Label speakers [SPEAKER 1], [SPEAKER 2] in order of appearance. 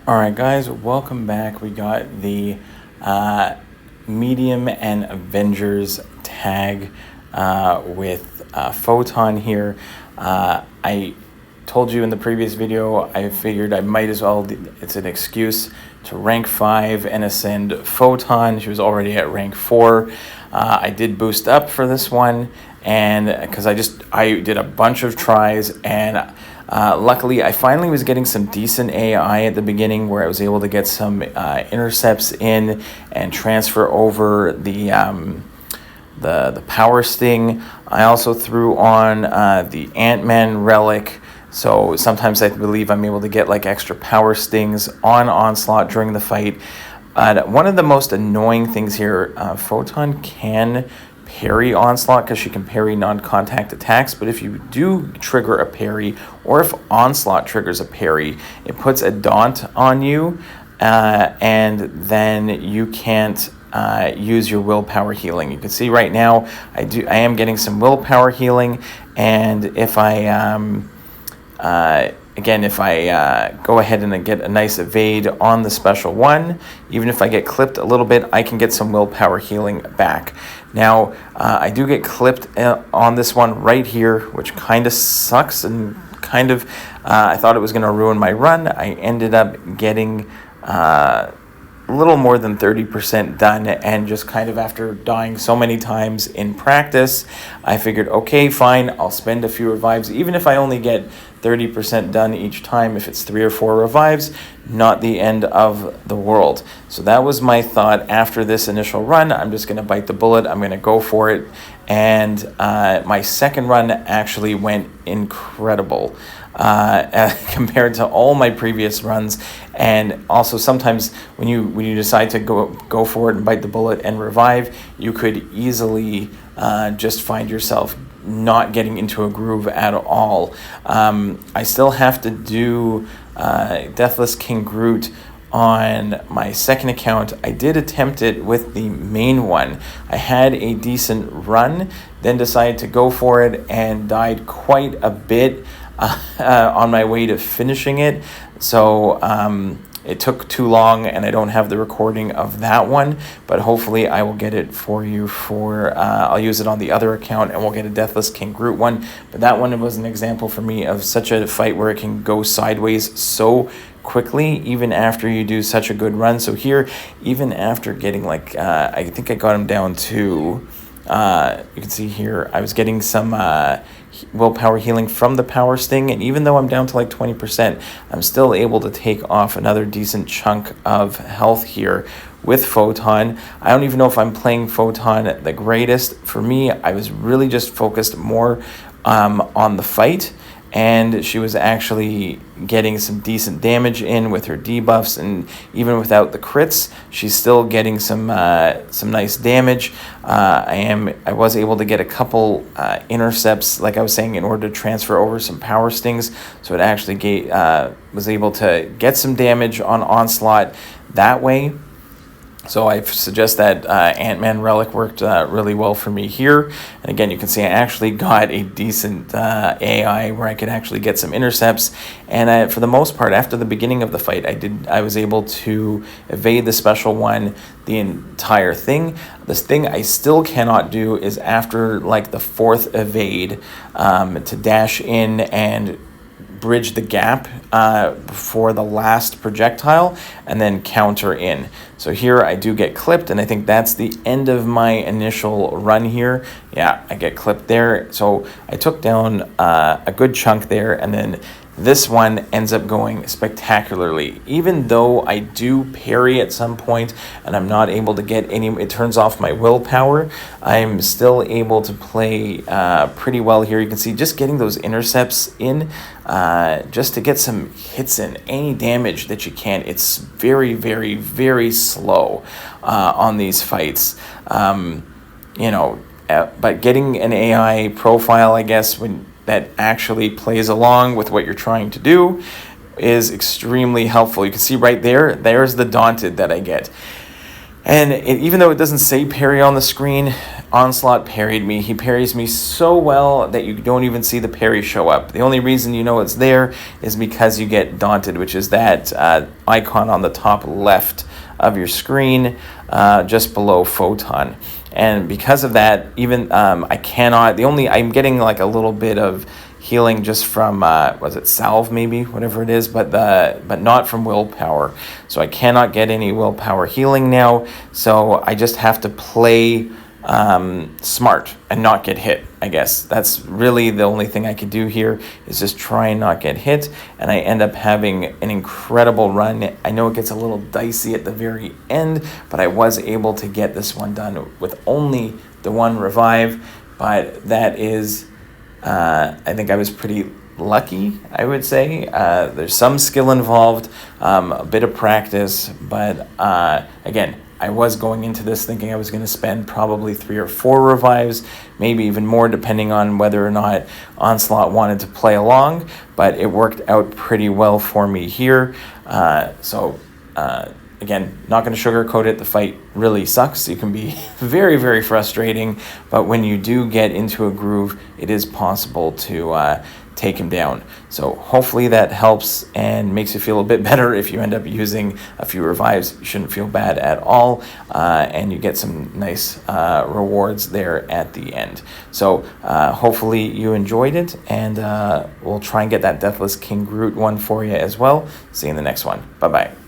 [SPEAKER 1] All right, guys, welcome back. We got the Medium and Avengers tag with Photon here. I told you in the previous video, I figured I might as well, it's an excuse to rank 5 and ascend Photon. She was already at rank 4. I did boost up for this one, and because I did a bunch of tries, and luckily I finally was getting some decent AI at the beginning where I was able to get some intercepts in and transfer over the power sting. I also threw on the Ant-Man relic, so sometimes I believe I'm able to get like extra power stings on Onslaught during the fight. One of the most annoying things here, Photon can parry Onslaught because she can parry non-contact attacks, but if you do trigger a parry, or if Onslaught triggers a parry, it puts a daunt on you, and then you can't use your willpower healing. You can see right now I am getting some willpower healing, and if I again, if I go ahead and get a nice evade on the special one, even if I get clipped a little bit, I can get some willpower healing back. Now, I do get clipped on this one right here, which kind of sucks, and kind of, I thought it was going to ruin my run. I ended up getting a little more than 30% done, and just kind of after dying so many times in practice, I figured, okay, fine, I'll spend a few revives, even if I only get 30% done each time. If it's 3 or 4 revives, not the end of the world. So that was my thought after this initial run. I'm just going to bite the bullet. I'm going to go for it. And my second run actually went incredible compared to all my previous runs. And also sometimes when you decide to go for it and bite the bullet and revive, you could easily just find yourself not getting into a groove at all. I still have to do Deathless King Groot on my second account. I did attempt it with the main one. I had a decent run, then decided to go for it and died quite a bit on my way to finishing it. So it took too long, and I don't have the recording of that one, but hopefully I will get it for you I'll use it on the other account, and we'll get a Deathless King Groot one. But that one was an example for me of such a fight where it can go sideways so quickly, even after you do such a good run. So here, even after getting like, I think I got him down to, you can see here, I was getting some willpower healing from the power sting, and even though I'm down to like 20%, I'm still able to take off another decent chunk of health here with Photon. I don't even know if I'm playing Photon the greatest. For me, I was really just focused more on the fight, and she was actually getting some decent damage in with her debuffs, and even without the crits, she's still getting some nice damage. I was able to get a couple intercepts, like I was saying, in order to transfer over some power stings, so it actually was able to get some damage on Onslaught that way. So I suggest that Ant-Man relic worked really well for me here. And again, you can see I actually got a decent AI where I could actually get some intercepts. And for the most part, after the beginning of the fight, I was able to evade the special one the entire thing. This thing I still cannot do is after like the 4th evade to dash in and bridge the gap before the last projectile and then counter in. So here I do get clipped, and I think that's the end of my initial run here. Yeah, I get clipped there. So I took down a good chunk there, and then this one ends up going spectacularly. Even though I do parry at some point and I'm not able to get any, it turns off my willpower, I'm still able to play pretty well here. You can see just getting those intercepts in, just to get some hits in, any damage that you can. It's very, very, very slow on these fights. But getting an AI profile, I guess, that actually plays along with what you're trying to do is extremely helpful. You can see right there's the Daunted that I get. And even though it doesn't say parry on the screen, Onslaught parried me. He parries me so well that you don't even see the parry show up. The only reason you know it's there is because you get daunted, which is that icon on the top left of your screen, just below Photon. And because of that, even I cannot, I'm getting like a little bit of healing just from, was it salve maybe, whatever it is, but not from willpower. So I cannot get any willpower healing now, so I just have to play smart and not get hit. I guess that's really the only thing I could do here, is just try and not get hit, and I end up having an incredible run. I know it gets a little dicey at the very end, but I was able to get this one done with only the one revive, but that is, I think I was pretty lucky, I would say. There's some skill involved, a bit of practice, but again, I was going into this thinking I was going to spend probably 3 or 4 revives, maybe even more, depending on whether or not Onslaught wanted to play along, but it worked out pretty well for me here. Again, not going to sugarcoat it. The fight really sucks. It can be very, very frustrating, but when you do get into a groove, it is possible to take him down. So hopefully that helps and makes you feel a bit better. If you end up using a few revives, you shouldn't feel bad at all, and you get some nice rewards there at the end. So hopefully you enjoyed it, and we'll try and get that Deathless King Groot one for you as well. See you in the next one. Bye-bye.